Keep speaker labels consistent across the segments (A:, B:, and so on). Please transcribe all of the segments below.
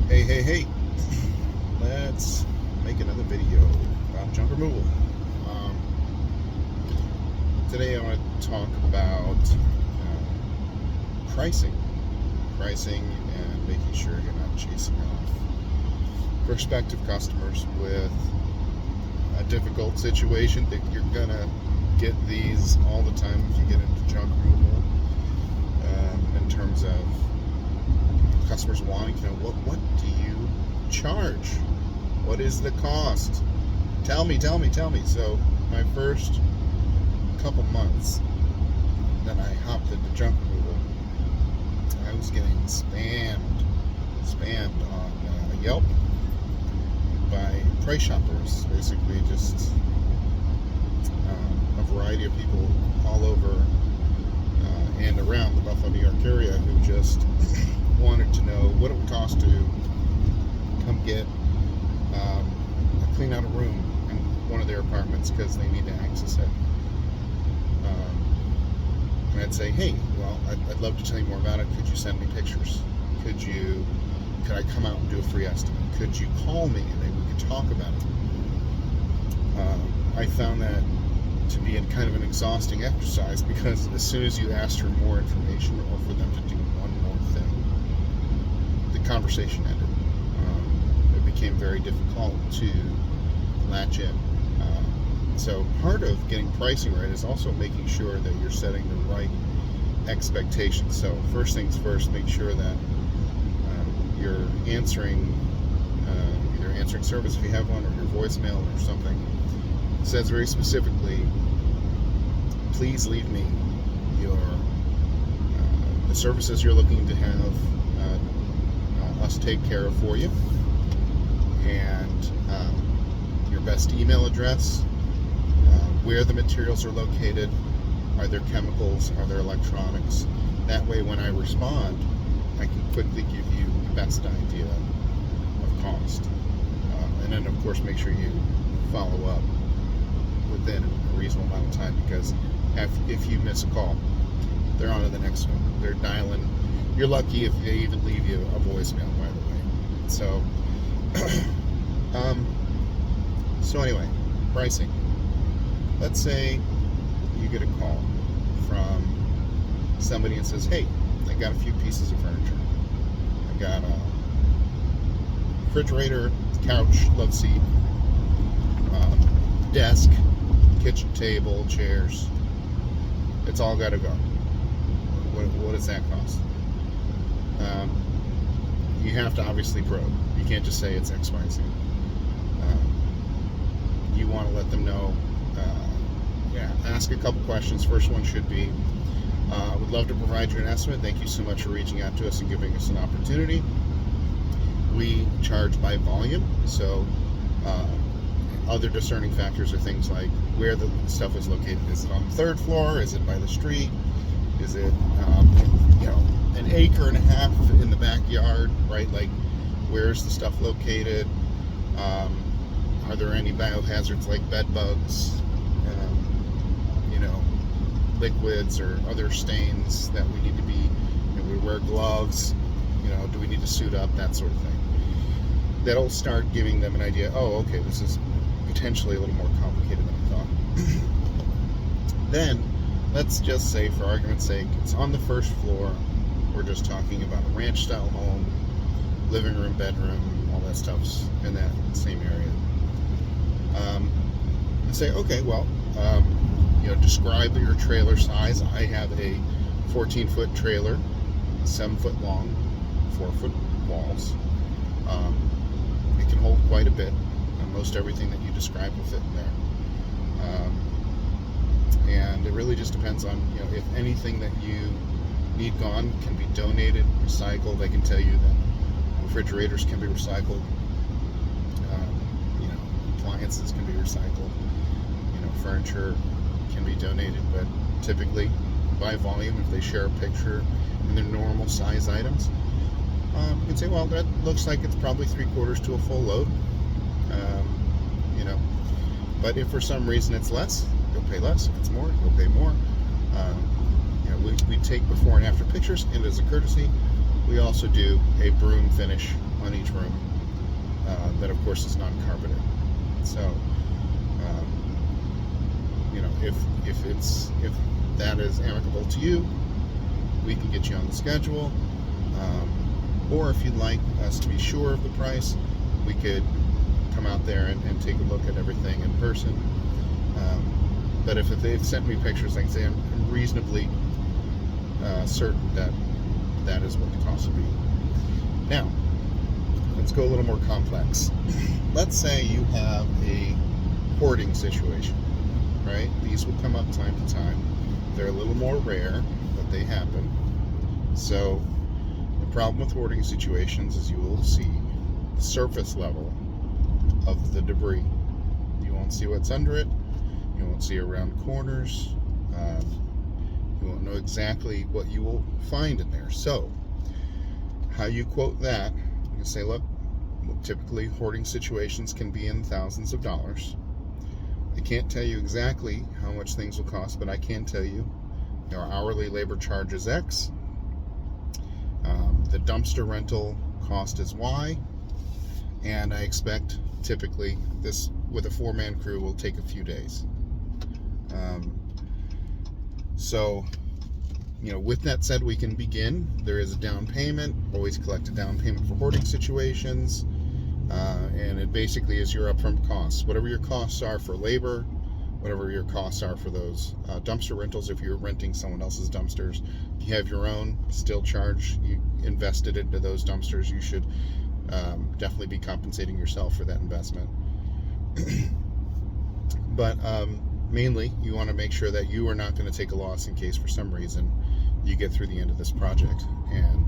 A: Hey, let's make another video about junk removal. Um, Today I want to talk about pricing. Pricing and making sure you're not chasing off prospective customers with a difficult situation. That you're going to get these all the time if you get into junk removal, in terms of customers wanting to know what do you charge? What is the cost? Tell me. So my first couple months that I hopped into junk removal, I was getting spammed on Yelp by price shoppers. Basically, just a variety of people all over and around the Buffalo, New York area who just wanted to know what it would cost to come get clean out a room in one of their apartments because they need to access it. And I'd say, hey, well, I'd love to tell you more about it. Could you send me pictures? Could I come out and do a free estimate? Could you call me and maybe we could talk about it? I found that to be kind of an exhausting exercise because as soon as you asked for more information or for them to do one more thing, the conversation ended. It became very difficult to latch in. So part of getting pricing right is also making sure that you're setting the right expectations. So first things first, make sure that you're answering either answering service if you have one or your voicemail or something. It says very specifically, please leave me your the services you're looking to have us take care of for you, and your best email address, where the materials are located, are there chemicals, are there electronics. That way when I respond, I can quickly give you the best idea of cost. And then of course make sure you follow up within a reasonable amount of time, because if you miss a call, they're on to the next one. They're dialing. You're lucky if they even leave you a voicemail, by the way. So so anyway, pricing. Let's say you get a call from somebody and says, hey, I got a few pieces of furniture. I got a refrigerator, couch, love seat, desk, kitchen table, chairs. It's all got to go. What does that cost? You have to obviously probe. You can't just say it's X, Y, Z. You want to let them know. Ask a couple questions. First one should be, I would love to provide you an estimate. Thank you so much for reaching out to us and giving us an opportunity. We charge by volume, so other discerning factors are things like where the stuff is located. Is it on the third floor? Is it by the street? Is it an acre and a half in the backyard, right? Like, where's the stuff located? Are there any biohazards like bed bugs, liquids or other stains that we need to be, we wear gloves, do we need to suit up, that sort of thing. That'll start giving them an idea, oh, okay, this is potentially a little more complicated than I thought. Then, let's just say, for argument's sake, it's on the first floor. We're just talking about a ranch-style home, living room, bedroom, all that stuff's in that same area. And say, okay, well, describe your trailer size. I have a 14-foot trailer, 7-foot long, 4-foot walls. It can hold quite a bit. Most everything that you describe will fit in there. And it really just depends on, if anything that you need gone can be donated, recycled. I can tell you that refrigerators can be recycled. Appliances can be recycled. Furniture can be donated, but typically by volume, if they share a picture and they're normal size items, you can say, well, that looks like it's probably 3/4 to a full load. But if for some reason it's less, you'll pay less. If it's more, you'll pay more. We take before and after pictures, and as a courtesy, we also do a broom finish on each room that, of course, is non-carpeted. So, if that is amicable to you, we can get you on the schedule. Or if you'd like us to be sure of the price, we could come out there and take a look at everything in person. But if they've sent me pictures, like I say, I'm reasonably certain that is what the cost will be. Now, let's go a little more complex. Let's say you have a hoarding situation, right? These will come up time to time. They're a little more rare, but they happen. So the problem with hoarding situations is you will see the surface level of the debris. You won't see what's under it. You won't see around corners. You won't know exactly what you will find in there. So how you quote that, you say, look, typically hoarding situations can be in thousands of dollars. I can't tell you exactly how much things will cost, but I can tell you our hourly labor charge is X. The dumpster rental cost is Y. And I expect typically this, with a 4-man crew, will take a few days. So, with that said, we can begin. There is a down payment. Always collect a down payment for hoarding situations. And it basically is your upfront costs. Whatever your costs are for labor, whatever your costs are for those dumpster rentals, if you're renting someone else's dumpsters. If you have your own, still charge. You invested into those dumpsters, you should definitely be compensating yourself for that investment. But mainly, you want to make sure that you are not going to take a loss in case for some reason you get through the end of this project and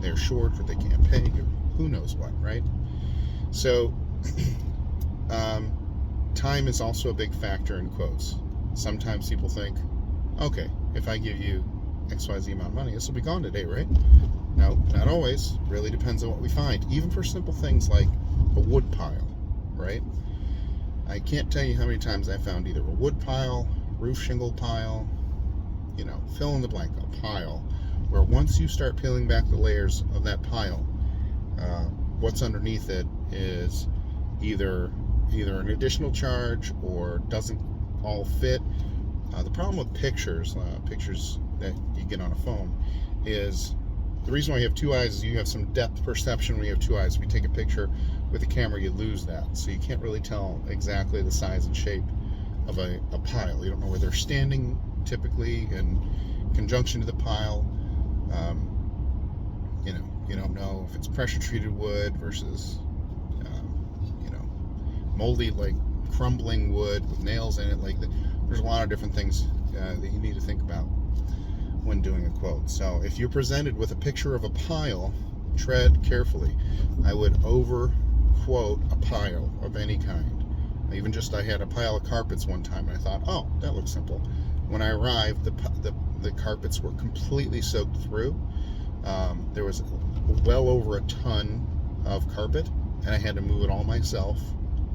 A: they're short or they can't pay or who knows what, right? So time is also a big factor in quotes. Sometimes people think, okay, if I give you XYZ amount of money, this will be gone today, right? No, not always. Really depends on what we find. Even for simple things like a wood pile, right? I can't tell you how many times I found either a wood pile, roof shingle pile, fill in the blank, a pile, where once you start peeling back the layers of that pile, what's underneath it is either an additional charge or doesn't all fit. The problem with pictures that you get on a phone is the reason why you have two eyes is you have some depth perception when you have two eyes. If you take a picture with a camera, you lose that. So you can't really tell exactly the size and shape of a pile. You don't know where they're standing typically in conjunction to the pile. You don't know if it's pressure treated wood versus, moldy, like crumbling wood with nails in it. There's a lot of different things that you need to think about when doing a quote. So if you're presented with a picture of a pile, tread carefully. I would over quote a pile of any kind. I had a pile of carpets one time and I thought, oh, that looks simple. When I arrived, the carpets were completely soaked through. There was well over a ton of carpet and I had to move it all myself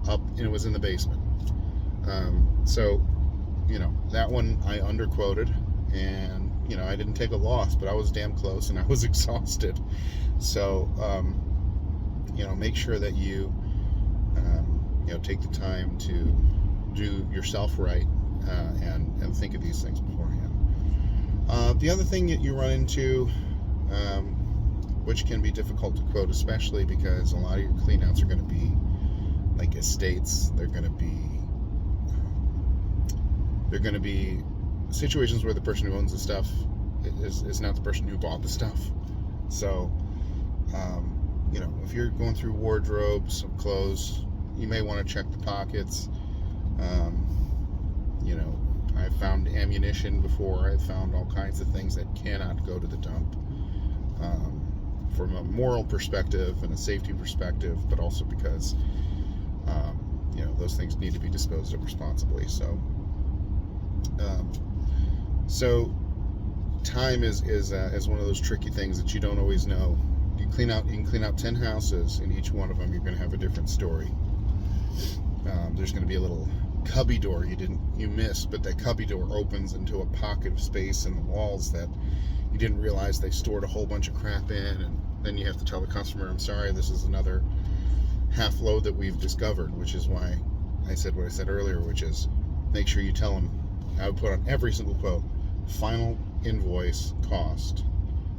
A: up, and it was in the basement. So that one I underquoted, and I didn't take a loss, but I was damn close and I was exhausted. So make sure that you take the time to do yourself right and think of these things beforehand. The other thing that you run into, which can be difficult to quote, especially because a lot of your cleanouts are going to be like estates. They're going to be situations where the person who owns the stuff is not the person who bought the stuff. So if you're going through wardrobes of clothes, you may want to check the pockets. I found ammunition before. I found all kinds of things that cannot go to the dump, from a moral perspective and a safety perspective, but also because those things need to be disposed of responsibly. So time is one of those tricky things that you don't always know. You can clean out 10 houses, and each one of them you're going to have a different story. There's going to be a little cubby door you missed, but that cubby door opens into a pocket of space in the walls that you didn't realize they stored a whole bunch of crap in, and then you have to tell the customer, I'm sorry, this is another half load that we've discovered, which is why I said what I said earlier, which is make sure you tell them, I would put on every single quote, final invoice cost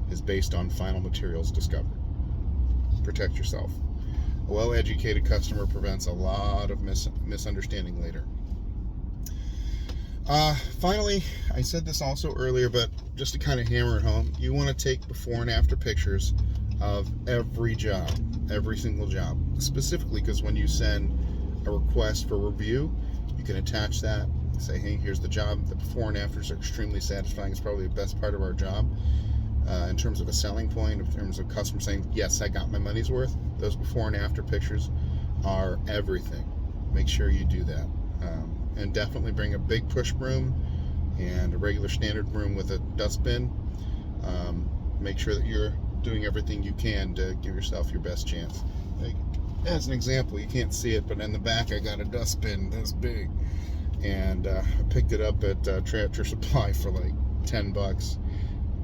A: is based on final materials discovered. Protect yourself. A well-educated customer prevents a lot of misunderstanding later. Finally, I said this also earlier, but just to kind of hammer it home, you want to take before and after pictures of every job, every single job, specifically because when you send a request for review, you can attach that, say, hey, here's the job. The before and afters are extremely satisfying. It's probably the best part of our job in terms of a selling point, in terms of customers saying, yes, I got my money's worth. Those before and after pictures are everything. Make sure you do that. And definitely bring a big push broom and a regular standard broom with a dustbin. Make sure that you're doing everything you can to give yourself your best chance. Like, as an example, you can't see it, but in the back I got a dustbin this big, and I picked it up at Tractor Supply for like $10.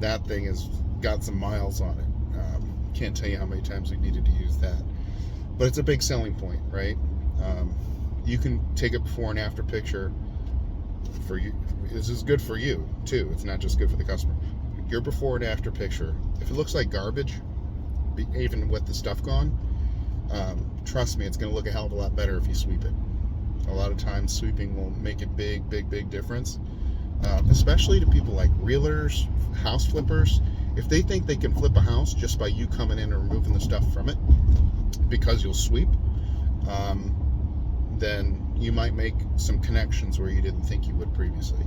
A: That thing has got some miles on it. Can't tell you how many times we needed to use that, but it's a big selling point, right? You can take a before and after picture for you. This is good for you too. It's not just good for the customer. Your before and after picture, if it looks like garbage, even with the stuff gone, trust me, it's going to look a hell of a lot better if you sweep it. A lot of times sweeping will make a big difference, especially to people like realtors, house flippers. If they think they can flip a house just by you coming in and removing the stuff from it because you'll sweep, then you might make some connections where you didn't think you would previously.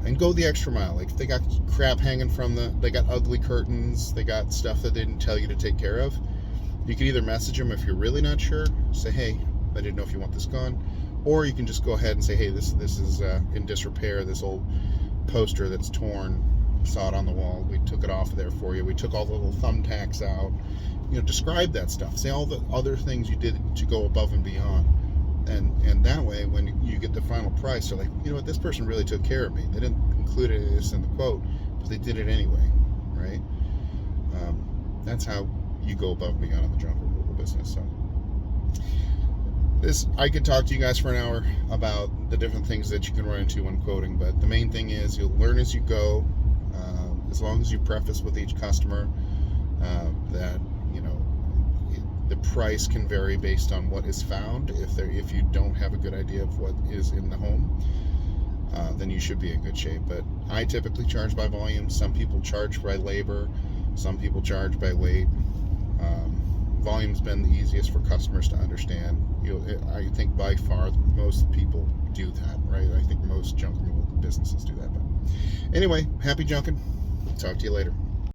A: And go the extra mile. Like if they got crap hanging from they got ugly curtains, they got stuff that they didn't tell you to take care of, you can either message them if you're really not sure, say, hey, I didn't know if you want this gone, or you can just go ahead and say, hey, this is in disrepair, this old poster that's torn, saw it on the wall, we took it off of there for you, we took all the little thumbtacks out. Describe that stuff, say all the other things you did to go above and beyond, and that way when you get the final price, they're like, you know what, this person really took care of me. They didn't include this in the quote, but they did it anyway, right? That's how you go above and beyond in the junk removal business. So I could talk to you guys for an hour about the different things that you can run into when quoting, but the main thing is you'll learn as you go. As long as you preface with each customer that the price can vary based on what is found. If you don't have a good idea of what is in the home, then you should be in good shape. But I typically charge by volume. Some people charge by labor. Some people charge by weight. Volume's been the easiest for customers to understand. I think by far most people do that, right? I think most junk removal businesses do that. But anyway, happy junking. Talk to you later.